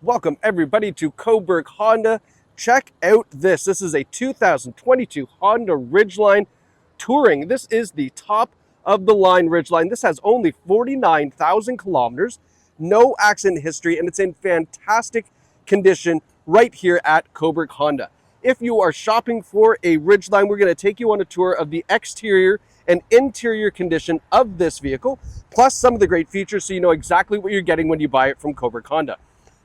Welcome everybody to Cobourg Honda. Check out this. This is a 2022 Honda Ridgeline Touring. This is the top of the line Ridgeline. This has only 49,000 kilometers, no accident history, and it's in fantastic condition right here at Cobourg Honda. If you are shopping for a Ridgeline, we're going to take you on a tour of the exterior and interior condition of this vehicle, plus some of the great features so you know exactly what you're getting when you buy it from Cobourg Honda.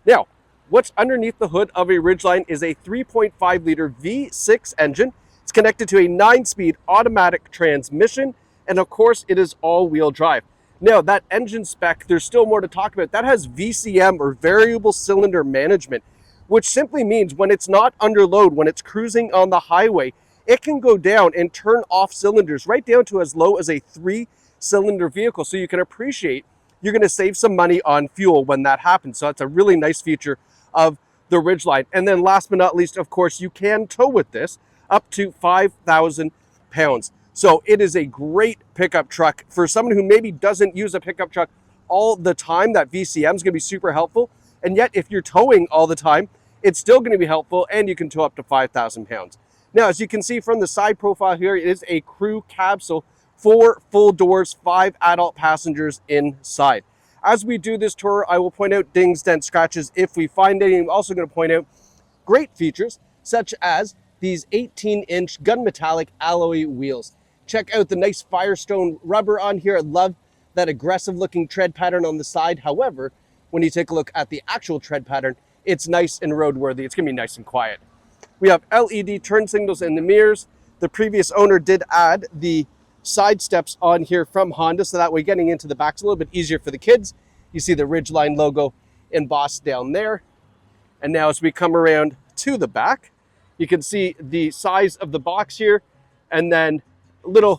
Now, what's underneath the hood of a Ridgeline is a 3.5 liter V6 engine. It's connected to a 9-speed automatic transmission, and of course it is all-wheel drive. Now, that engine spec, there's still more to talk about. That has VCM, or variable cylinder management, which simply means when it's not under load, when it's cruising on the highway, it can go down and turn off cylinders right down to as low as a 3-cylinder vehicle. So you can appreciate you're going to save some money on fuel when that happens. So that's a really nice feature of the Ridgeline. And then last but not least, of course, you can tow with this up to 5,000 pounds. So it is a great pickup truck for someone who maybe doesn't use a pickup truck all the time. That VCM is going to be super helpful. And yet if you're towing all the time, it's still going to be helpful, and you can tow up to 5,000 pounds. Now, as you can see from the side profile here, it is a crew cab. So 4 full doors, 5 adult passengers inside. As we do this tour, I will point out dings, dents, scratches if we find any. I'm also going to point out great features such as these 18-inch gun metallic alloy wheels. Check out the nice Firestone rubber on here. I love that aggressive looking tread pattern on the side. However, when you take a look at the actual tread pattern, it's nice and roadworthy. It's going to be nice and quiet. We have LED turn signals in the mirrors. The previous owner did add the side steps on here from Honda, so that way getting into the back is a little bit easier for the kids. You see the Ridgeline logo embossed down there. And now as we come around to the back, you can see the size of the box here, and then a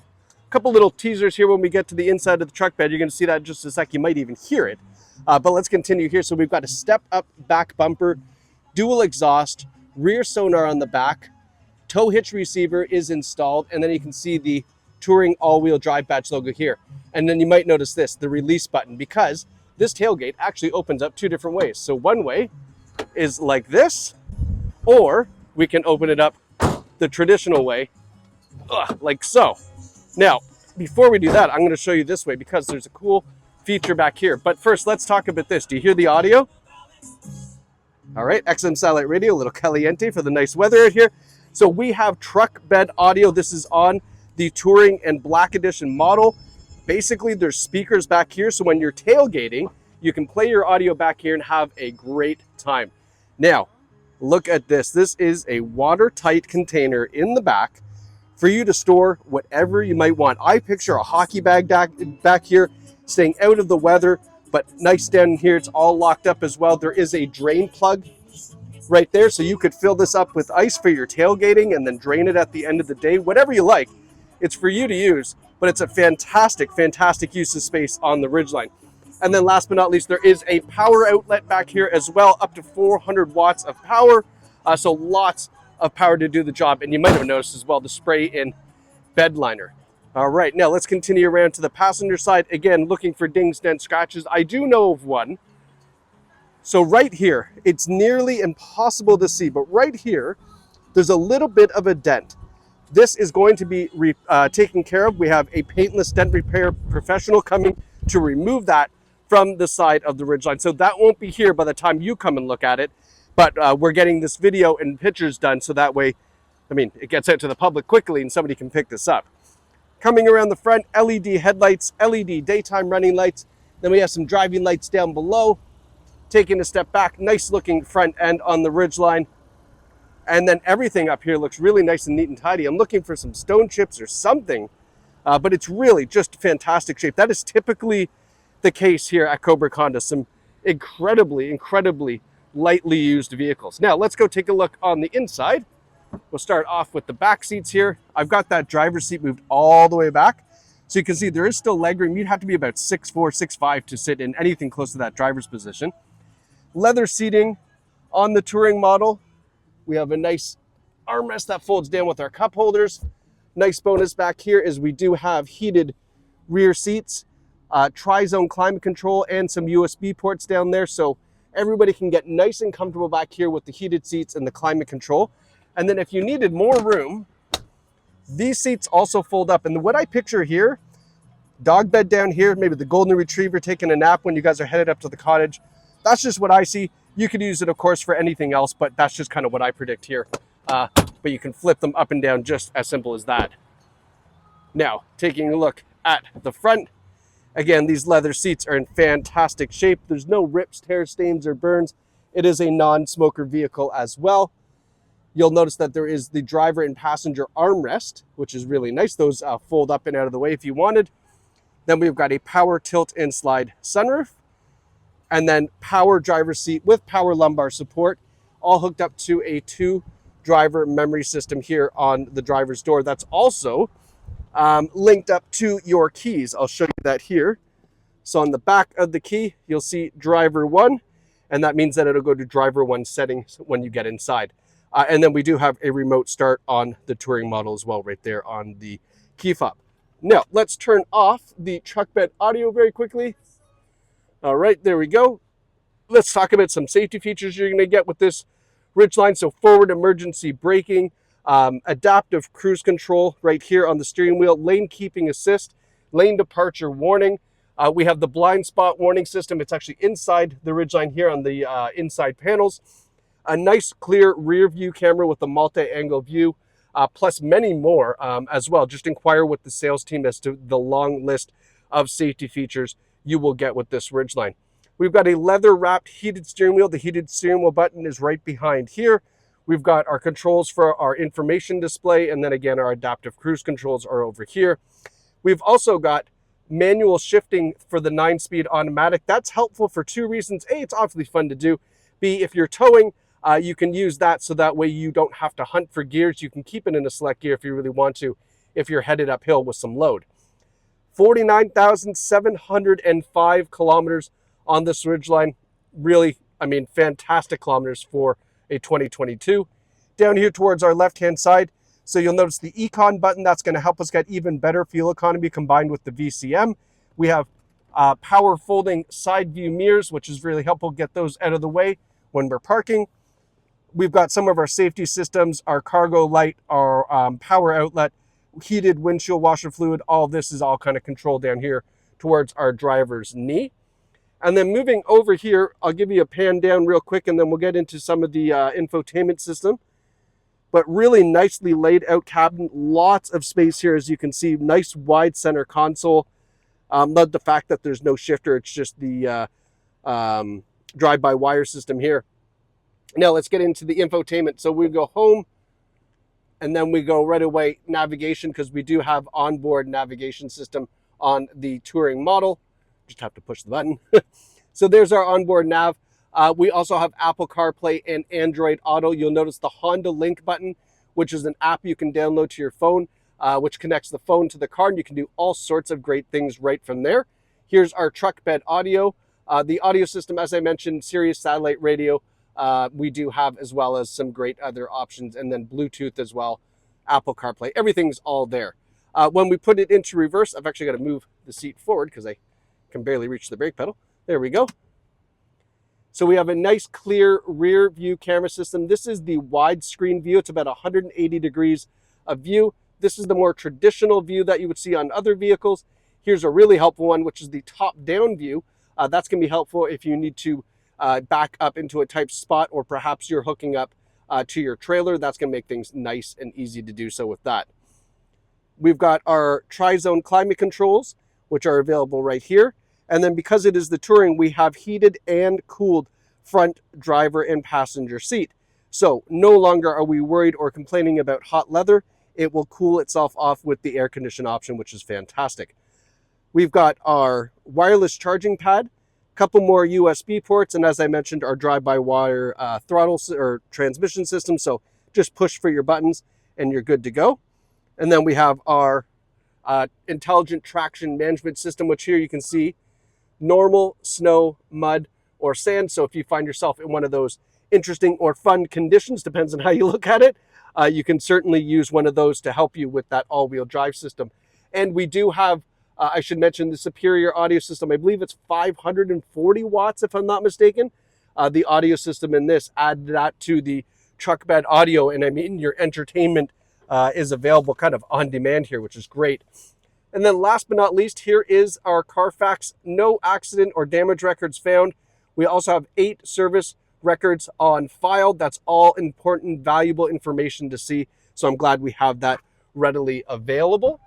couple little teasers here when we get to the inside of the truck bed. You're going to see that in just a sec. You might even hear it. But let's continue here. So we've got a step up back bumper, dual exhaust, rear sonar on the back, tow hitch receiver is installed, and then you can see the Touring all-wheel drive badge logo here. And then you might notice this, the release button, because this tailgate actually opens up 2 different ways. So one way is like this, or we can open it up the traditional way, like so. Now, before we do that, I'm going to show you this way because there's a cool feature back here. But first, let's talk about this. Do you hear the audio? All right, XM satellite radio, a little caliente for the nice weather out here. So we have truck bed audio. This is on the Touring and Black Edition model. Basically, there's speakers back here, so when you're tailgating, you can play your audio back here and have a great time. Now, look at this. This is a watertight container in the back for you to store whatever you might want. I picture a hockey bag back here, staying out of the weather, but nice down here. It's all locked up as well. There is a drain plug right there, so you could fill this up with ice for your tailgating and then drain it at the end of the day, whatever you like. It's for you to use, but it's a fantastic, fantastic use of space on the Ridgeline. And then last but not least, there is a power outlet back here as well, up to 400 watts of power. So lots of power to do the job. And you might have noticed as well the spray-in bed liner. All right, now let's continue around to the passenger side. Again, looking for dings, dents, scratches. I do know of one. So right here, it's nearly impossible to see, but right here, there's a little bit of a dent. This is going to be taken care of. We have a paintless dent repair professional coming to remove that from the side of the Ridgeline. So that won't be here by the time you come and look at it, but we're getting this video and pictures done so that way, it gets out to the public quickly and somebody can pick this up. Coming around the front, LED headlights, LED daytime running lights. Then we have some driving lights down below. Taking a step back, nice looking front end on the Ridgeline. And then everything up here looks really nice and neat and tidy. I'm looking for some stone chips or something, but it's really just fantastic shape. That is typically the case here at Cobourg Honda. Some incredibly, incredibly lightly used vehicles. Now let's go take a look on the inside. We'll start off with the back seats here. I've got that driver's seat moved all the way back. So you can see there is still legroom. You'd have to be about 6'4", 6'5" to sit in anything close to that driver's position. Leather seating on the Touring model. We have a nice armrest that folds down with our cup holders. Nice bonus back here is we do have heated rear seats, tri-zone climate control, and some USB ports down there. So Everybody can get nice and comfortable back here with the heated seats and the climate control. And then if you needed more room, these seats also fold up. And what I picture here, dog bed down here, maybe the golden retriever taking a nap when you guys are headed up to the cottage. That's just what I see. You could use it, of course, for anything else, but that's just kind of what I predict here. But you can flip them up and down just as simple as that. Now, taking a look at the front, again, these leather seats are in fantastic shape. There's no rips, tears, stains, or burns. It is a non-smoker vehicle as well. You'll notice that there is the driver and passenger armrest, which is really nice. Those fold up and out of the way if you wanted. Then we've got a power tilt and slide sunroof, and then power driver's seat with power lumbar support, all hooked up to a 2-driver memory system here on the driver's door. That's also linked up to your keys. I'll show you that here. So on the back of the key, you'll see driver 1, and that means that it'll go to driver 1 settings when you get inside. And then we do have a remote start on the Touring model as well, right there on the key fob. Now, let's turn off the truck bed audio very quickly. All right, there we go. Let's talk about some safety features you're going to get with this Ridgeline. So forward emergency braking, adaptive cruise control right here on the steering wheel, lane keeping assist, lane departure warning. We have the blind spot warning system. It's actually inside the Ridgeline here on the inside panels. A nice clear rear view camera with a multi-angle view, plus many more as well. Just inquire with the sales team as to the long list of safety features you will get with this Ridgeline. We've got a leather wrapped heated steering wheel. The heated steering wheel button is right behind here. We've got our controls for our information display, and then again, our adaptive cruise controls are over here. We've also got manual shifting for the 9-speed automatic. That's helpful for 2 reasons. A, it's awfully fun to do. B, if you're towing, you can use that so that way you don't have to hunt for gears. You can keep it in a select gear if you really want to, if you're headed uphill with some load. 49,705 kilometers on this Ridgeline. Really, I mean, fantastic kilometers for a 2022. Down here towards our left-hand side, so you'll notice the Econ button. That's going to help us get even better fuel economy combined with the VCM. We have power folding side view mirrors, which is really helpful. Get those out of the way when we're parking. We've got some of our safety systems, our cargo light, our power outlet, heated windshield washer fluid. All this is all kind of controlled down here towards our driver's knee. And then moving over here, I'll give you a pan down real quick, and then we'll get into some of the infotainment system. But really nicely laid out cabin, lots of space here, as you can see. Nice wide center console. Love the fact that there's no shifter. It's just the drive-by-wire system here. Now let's get into the infotainment. So we go home, and then we go right away navigation, because we do have onboard navigation system on the Touring model. Just have to push the button. So there's our onboard nav. We also have Apple CarPlay and Android Auto. You'll notice the Honda Link button, which is an app you can download to your phone, which connects the phone to the car, and you can do all sorts of great things right from there. Here's our truck bed audio. The audio system, as I mentioned, Sirius satellite radio, we do have, as well as some great other options, and then Bluetooth as well, Apple CarPlay. Everything's all there. When we put it into reverse, I've actually got to move the seat forward because I can barely reach the brake pedal. There we go. So we have a nice clear rear view camera system. This is the widescreen view. It's about 180 degrees of view. This is the more traditional view that you would see on other vehicles. Here's a really helpful one, which is the top-down view. That's going to be helpful if you need to back up into a tight spot, or perhaps you're hooking up to your trailer. That's going to make things nice and easy to do so with that. We've got our tri-zone climate controls, which are available right here. And then because it is the Touring, we have heated and cooled front driver and passenger seat. So no longer are we worried or complaining about hot leather. It will cool itself off with the air condition option, which is fantastic. We've got our wireless charging pad, a couple more USB ports, and as I mentioned, our drive-by-wire throttle or transmission system. So just push for your buttons and you're good to go. And then we have our intelligent traction management system, which here you can see normal, snow, mud, or sand. So if you find yourself in one of those interesting or fun conditions, depends on how you look at it, you can certainly use one of those to help you with that all-wheel drive system. And we do have, I should mention, the superior audio system. I believe it's 540 watts, if I'm not mistaken. the audio system in this, add that to the truck bed audio, and I mean, your entertainment is available kind of on demand here, which is great. And then last but not least, here is our Carfax no accident or damage records found. We also have 8 service records on file. That's all important, valuable information to see. So I'm glad we have that readily available.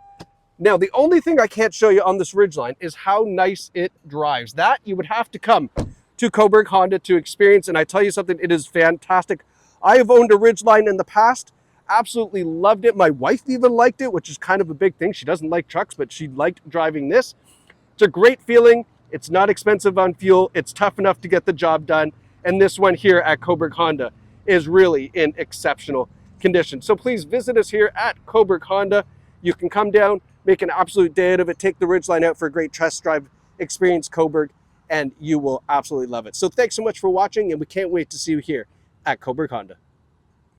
Now, the only thing I can't show you on this Ridgeline is how nice it drives. That you would have to come to Cobourg Honda to experience. And I tell you something, it is fantastic. I have owned a Ridgeline in the past. Absolutely loved it. My wife even liked it, which is kind of a big thing. She doesn't like trucks, but she liked driving this. It's a great feeling. It's not expensive on fuel. It's tough enough to get the job done. And this one here at Cobourg Honda is really in exceptional condition. So please visit us here at Cobourg Honda. You can come down, make an absolute day out of it, take the Ridgeline out for a great test drive, experience Cobourg, and you will absolutely love it. So thanks so much for watching, and we can't wait to see you here at Cobourg Honda.